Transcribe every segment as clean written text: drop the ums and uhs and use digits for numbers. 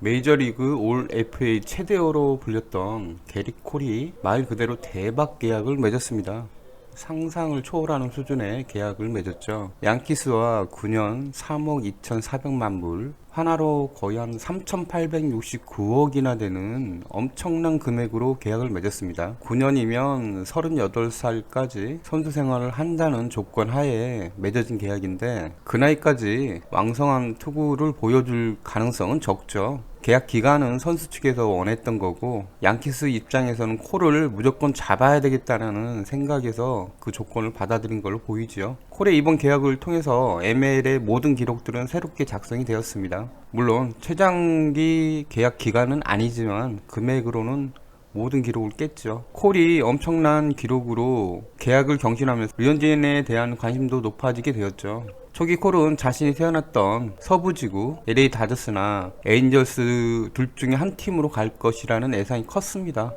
메이저리그 올 FA 최대어로 불렸던 게릿 콜이 말 그대로 대박 계약을 맺었습니다. 상상을 초월하는 수준의 계약을 맺었죠. 양키스와 9년 3억 2,400만 불, 하나로 거의 한 3,869억이나 되는 엄청난 금액으로 계약을 맺었습니다. 9년이면 38살까지 선수 생활을 한다는 조건 하에 맺어진 계약인데 그 나이까지 왕성한 투구를 보여줄 가능성은 적죠. 계약 기간은 선수 측에서 원했던 거고 양키스 입장에서는 콜을 무조건 잡아야 되겠다는 생각에서 그 조건을 받아들인 걸로 보이지요. 콜의 이번 계약을 통해서 ML의 모든 기록들은 새롭게 작성이 되었습니다. 물론 최장기 계약 기간은 아니지만 금액으로는 모든 기록을 깼죠. 콜이 엄청난 기록으로 계약을 경신하면서 류현진에 대한 관심도 높아지게 되었죠. 초기 콜은 자신이 태어났던 서부지구 LA 다저스나 에인절스 둘 중에 한 팀으로 갈 것이라는 예상이 컸습니다.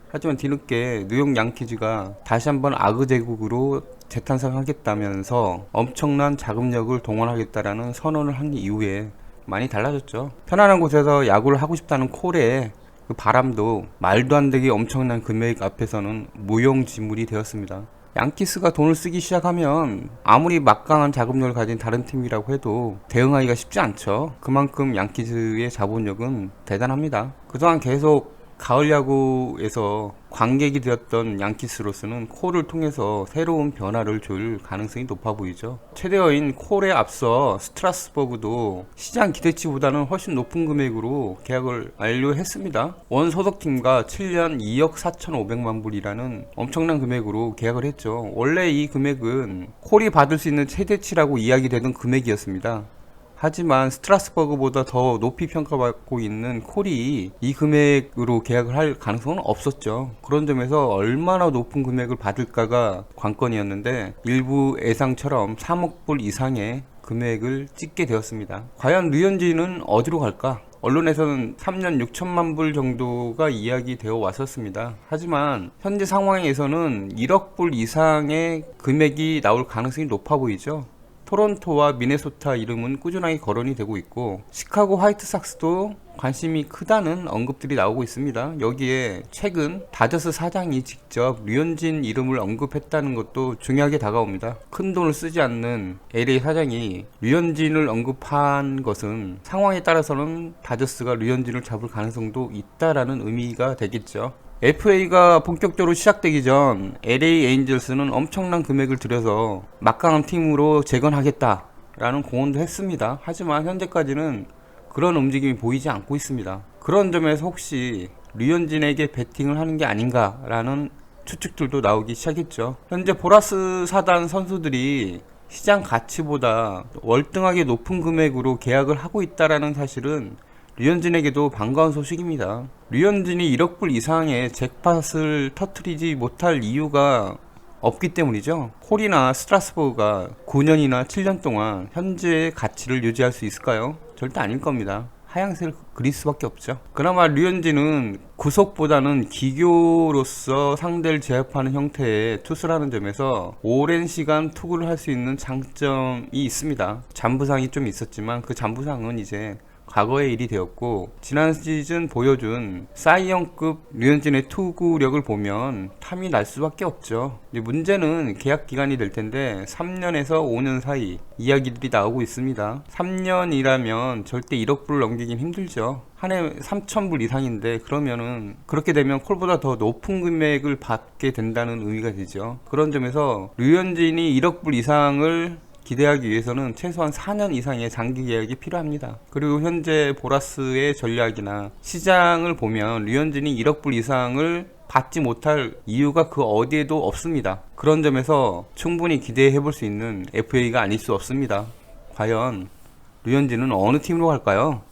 하지만 뒤늦게 뉴욕 양키즈가 다시 한번 아그 제국으로 재탄생하겠다면서 엄청난 자금력을 동원하겠다라는 선언을 한 이후에 많이 달라졌죠. 편안한 곳에서 야구를 하고 싶다는 콜의 그 바람도 말도 안 되게 엄청난 금액 앞에서는 무용지물이 되었습니다. 양키스가 돈을 쓰기 시작하면 아무리 막강한 자금력을 가진 다른 팀이라고 해도 대응하기가 쉽지 않죠. 그만큼 양키스의 자본력은 대단합니다. 그동안 계속 가을 야구에서 관객이 되었던 양키스로서는 콜을 통해서 새로운 변화를 줄 가능성이 높아 보이죠. 최대어인 콜에 앞서 스트라스버그도 시장 기대치보다는 훨씬 높은 금액으로 계약을 완료했습니다. 원 소속팀과 7년 2억 4,500만 불이라는 엄청난 금액으로 계약을 했죠. 원래 이 금액은 콜이 받을 수 있는 최대치라고 이야기되던 금액이었습니다. 하지만 스트라스버그보다 더 높이 평가받고 있는 콜이 이 금액으로 계약을 할 가능성은 없었죠. 그런 점에서 얼마나 높은 금액을 받을까가 관건이었는데 일부 예상처럼 3억 불 이상의 금액을 찍게 되었습니다. 과연 류현진은 어디로 갈까? 언론에서는 3년 6천만 불 정도가 이야기되어 왔었습니다. 하지만 현재 상황에서는 1억 불 이상의 금액이 나올 가능성이 높아 보이죠. 토론토와 미네소타 이름은 꾸준하게 거론이 되고 있고 시카고 화이트삭스도 관심이 크다는 언급들이 나오고 있습니다. 여기에 최근 다저스 사장이 직접 류현진 이름을 언급했다는 것도 중요하게 다가옵니다. 큰 돈을 쓰지 않는 LA 사장이 류현진을 언급한 것은 상황에 따라서는 다저스가 류현진을 잡을 가능성도 있다라는 의미가 되겠죠. FA가 본격적으로 시작되기 전 LA 에인절스는 엄청난 금액을 들여서 막강한 팀으로 재건하겠다라는 공언도 했습니다. 하지만 현재까지는 그런 움직임이 보이지 않고 있습니다. 그런 점에서 혹시 류현진에게 베팅을 하는 게 아닌가라는 추측들도 나오기 시작했죠. 현재 보라스 사단 선수들이 시장 가치보다 월등하게 높은 금액으로 계약을 하고 있다라는 사실은 류현진에게도 반가운 소식입니다. 류현진이 1억 불 이상의 잭팟을 터트리지 못할 이유가 없기 때문이죠. 콜이나 스트라스버그가 9년이나 7년 동안 현재의 가치를 유지할 수 있을까요? 절대 아닐 겁니다. 하향세를 그릴 수밖에 없죠. 그나마 류현진은 구속보다는 기교로서 상대를 제압하는 형태의 투수를 하는 점에서 오랜 시간 투구를 할 수 있는 장점이 있습니다. 잔부상이 좀 있었지만 그 잔부상은 이제 과거의 일이 되었고 지난 시즌 보여준 사이영급 류현진의 투구력을 보면 탐이 날 수밖에 없죠. 문제는 계약 기간이 될 텐데 3년에서 5년 사이 이야기들이 나오고 있습니다. 3년이라면 절대 1억 불을 넘기긴 힘들죠. 한 해 3,000불 이상인데 그러면은 그렇게 되면 콜보다 더 높은 금액을 받게 된다는 의미가 되죠. 그런 점에서 류현진이 1억 불 이상을 기대하기 위해서는 최소한 4년 이상의 장기 계약이 필요합니다. 그리고 현재 보라스의 전략이나 시장을 보면 류현진이 1억 불 이상을 받지 못할 이유가 그 어디에도 없습니다. 그런 점에서 충분히 기대해 볼 수 있는 FA가 아닐 수 없습니다. 과연 류현진은 어느 팀으로 갈까요?